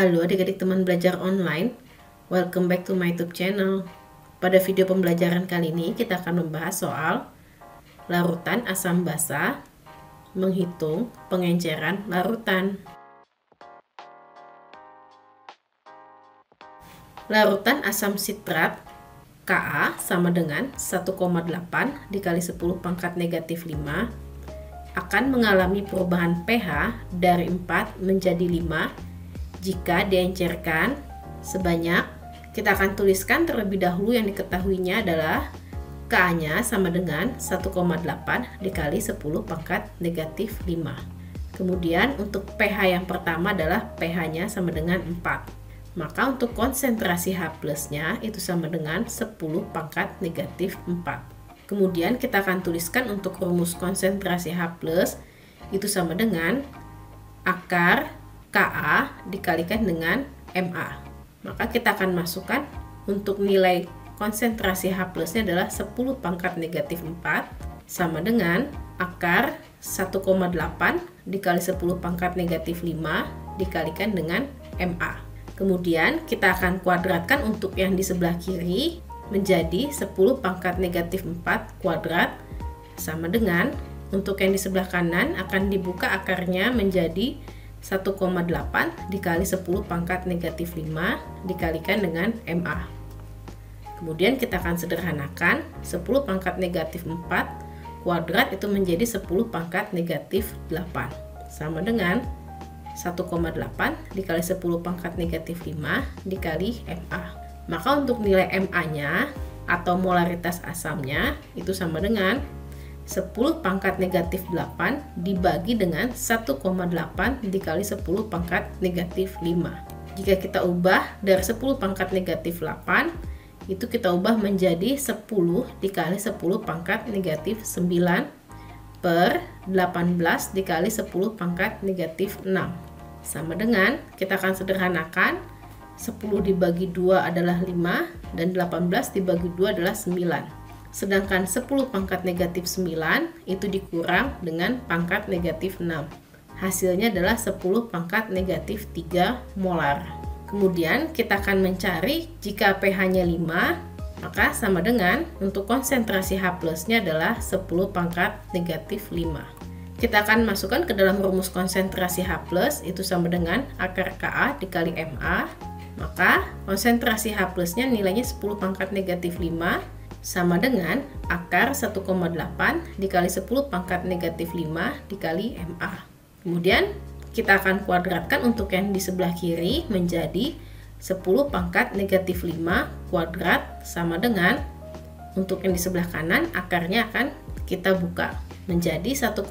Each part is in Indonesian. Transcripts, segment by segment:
Halo adik-adik teman belajar online, welcome back to my YouTube channel. Pada video pembelajaran kali ini kita akan membahas soal larutan asam basa, menghitung pengenceran larutan. Larutan asam sitrat Ka sama dengan 1,8 dikali 10 pangkat negatif 5 akan mengalami perubahan pH dari 4 menjadi 5 jika diencerkan sebanyak, kita akan tuliskan terlebih dahulu yang diketahuinya adalah K-nya sama dengan 1,8 dikali 10 pangkat negatif 5. Kemudian untuk pH yang pertama adalah pH-nya sama dengan 4. Maka untuk konsentrasi H plusnya itu sama dengan 10 pangkat negatif 4. Kemudian kita akan tuliskan untuk rumus konsentrasi H plus itu sama dengan akar Ka dikalikan dengan Ma. Maka kita akan masukkan untuk nilai konsentrasi H plusnya adalah 10 pangkat negatif 4 sama dengan akar 1,8 dikali 10 pangkat negatif 5 dikalikan dengan Ma. Kemudian kita akan kuadratkan untuk yang di sebelah kiri menjadi 10 pangkat negatif 4 kuadrat sama dengan untuk yang di sebelah kanan akan dibuka akarnya menjadi 1,8 dikali 10 pangkat negatif 5 dikalikan dengan Ma. Kemudian kita akan sederhanakan 10 pangkat negatif 4 kuadrat itu menjadi 10 pangkat negatif 8 sama dengan 1,8 dikali 10 pangkat negatif 5 dikali Ma. Maka untuk nilai Ma-nya atau molaritas asamnya itu sama dengan 10 pangkat negatif 8 dibagi dengan 1,8 dikali 10 pangkat negatif 5. Jika kita ubah dari 10 pangkat negatif 8 itu kita ubah menjadi 10 dikali 10 pangkat negatif 9 per 18 dikali 10 pangkat negatif 6 sama dengan kita akan sederhanakan 10 dibagi 2 adalah 5 dan 18 dibagi 2 adalah 9. Sedangkan 10 pangkat negatif 9 itu dikurang dengan pangkat negatif 6. Hasilnya adalah 10 pangkat negatif 3 molar. Kemudian kita akan mencari jika pH-nya 5 maka sama dengan untuk konsentrasi H plusnya adalah 10 pangkat negatif 5. Kita akan masukkan ke dalam rumus konsentrasi H plus itu sama dengan akar Ka dikali Ma. Maka konsentrasi H plusnya nilainya 10 pangkat negatif 5 sama dengan akar 1,8 dikali 10 pangkat negatif 5 dikali Ma. Kemudian kita akan kuadratkan untuk yang di sebelah kiri menjadi 10 pangkat negatif 5 kuadrat sama dengan untuk yang di sebelah kanan akarnya akan kita buka menjadi 1,8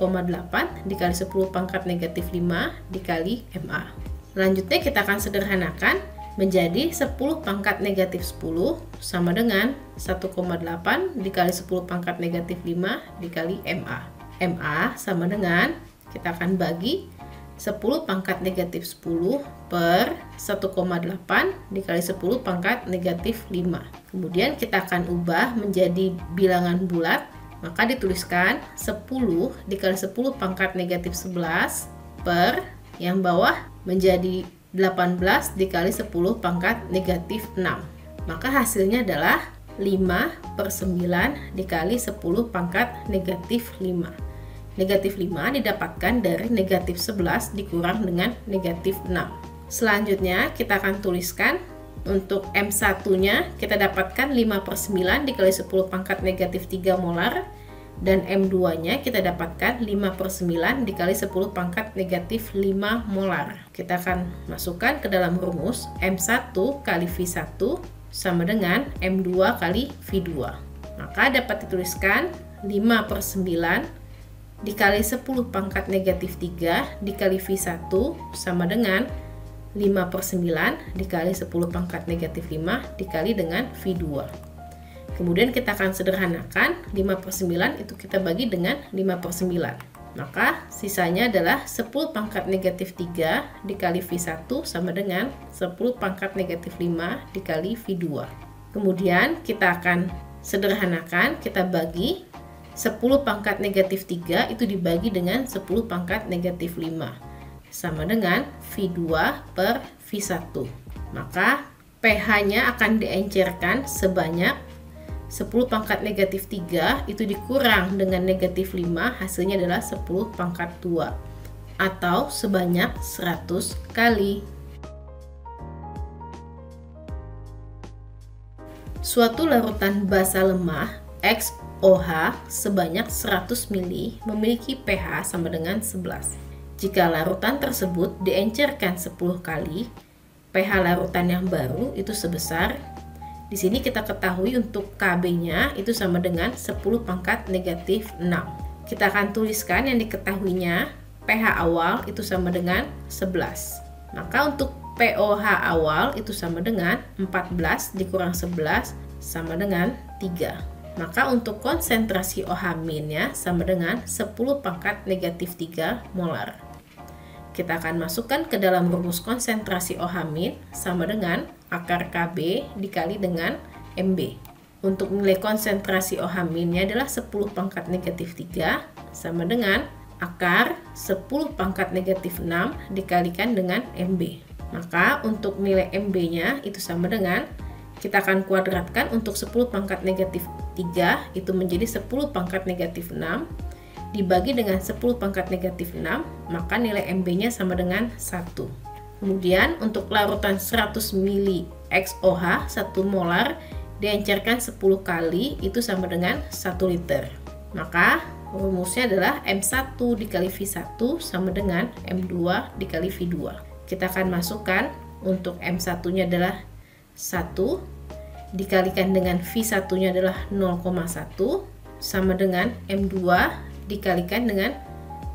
dikali 10 pangkat negatif 5 dikali Ma. Selanjutnya kita akan sederhanakan menjadi 10 pangkat negatif 10 sama dengan 1,8 dikali 10 pangkat negatif 5 dikali Ma. Ma sama dengan kita akan bagi 10 pangkat negatif 10 per 1,8 dikali 10 pangkat negatif 5. Kemudian kita akan ubah menjadi bilangan bulat, maka dituliskan 10 dikali 10 pangkat negatif 11 per yang bawah menjadi 18 dikali 10 pangkat negatif 6. Maka hasilnya adalah 5 per 9 dikali 10 pangkat negatif 5. Negatif 5 didapatkan dari negatif 11 dikurang dengan negatif 6. Selanjutnya kita akan tuliskan untuk M1-nya kita dapatkan 5 per 9 dikali 10 pangkat negatif 3 molar. Dan M2-nya kita dapatkan 5 per 9 dikali 10 pangkat negatif 5 molar. Kita akan masukkan ke dalam rumus M1 kali V1 sama dengan M2 kali V2. Maka dapat dituliskan 5 per 9 dikali 10 pangkat negatif 3 dikali V1 sama dengan 5 per 9 dikali 10 pangkat negatif 5 dikali dengan V2. Kemudian kita akan sederhanakan 5 per 9 itu kita bagi dengan 5 per 9. Maka sisanya adalah 10 pangkat negatif 3 dikali V1 sama dengan 10 pangkat negatif 5 dikali V2. Kemudian kita akan sederhanakan, kita bagi 10 pangkat negatif 3 itu dibagi dengan 10 pangkat negatif 5 sama dengan V2 per V1. Maka pH-nya akan diencerkan sebanyak 10 pangkat negatif 3 itu dikurang dengan negatif 5, hasilnya adalah 10 pangkat 2 atau sebanyak 100 kali. Suatu larutan basa lemah XOH sebanyak 100 ml memiliki pH sama dengan 11. Jika larutan tersebut diencerkan 10 kali, pH larutan yang baru itu sebesar, di sini kita ketahui untuk Kb-nya itu sama dengan 10 pangkat negatif 6. Kita akan tuliskan yang diketahuinya, pH awal itu sama dengan 11. Maka untuk POH awal itu sama dengan 14 dikurang 11 sama dengan 3. Maka untuk konsentrasi OH-nya sama dengan 10 pangkat negatif 3 molar. Kita akan masukkan ke dalam rumus konsentrasi OH- sama dengan akar Kb dikali dengan Mb. Untuk nilai konsentrasi OH-nya adalah 10 pangkat negatif 3 sama dengan akar 10 pangkat negatif 6 dikalikan dengan Mb. Maka untuk nilai Mb-nya itu sama dengan, kita akan kuadratkan untuk 10 pangkat negatif 3 itu menjadi 10 pangkat negatif 6 dibagi dengan 10 pangkat negatif 6, maka nilai Mb-nya sama dengan 1. Kemudian untuk larutan 100 ml XOH 1 molar diencerkan 10 kali itu sama dengan 1 liter. Maka rumusnya adalah M1 dikali V1 sama dengan M2 dikali V2. Kita akan masukkan untuk M1-nya adalah 1 dikalikan dengan V1-nya adalah 0,1 sama dengan M2 dikalikan dengan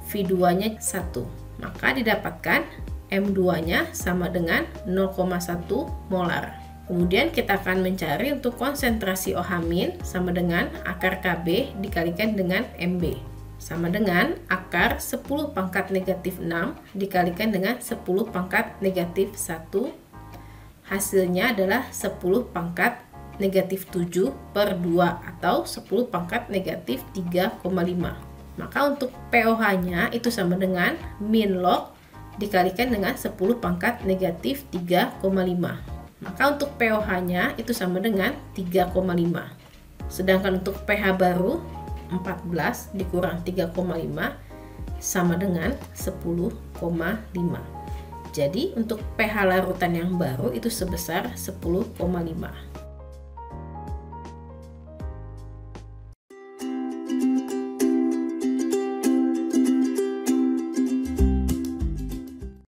V2-nya 1. Maka didapatkan M2-nya sama dengan 0,1 molar. Kemudian kita akan mencari untuk konsentrasi OH- sama dengan akar Kb dikalikan dengan Mb. Sama dengan akar 10 pangkat negatif 6 dikalikan dengan 10 pangkat negatif 1. Hasilnya adalah 10 pangkat negatif 7 per 2 atau 10 pangkat negatif 3,5. Maka untuk POH-nya itu sama dengan min log dikalikan dengan 10 pangkat negatif 3,5. Maka untuk POH-nya itu sama dengan 3,5. Sedangkan untuk pH baru 14 dikurang 3,5 sama dengan 10,5. Jadi untuk pH larutan yang baru itu sebesar 10,5.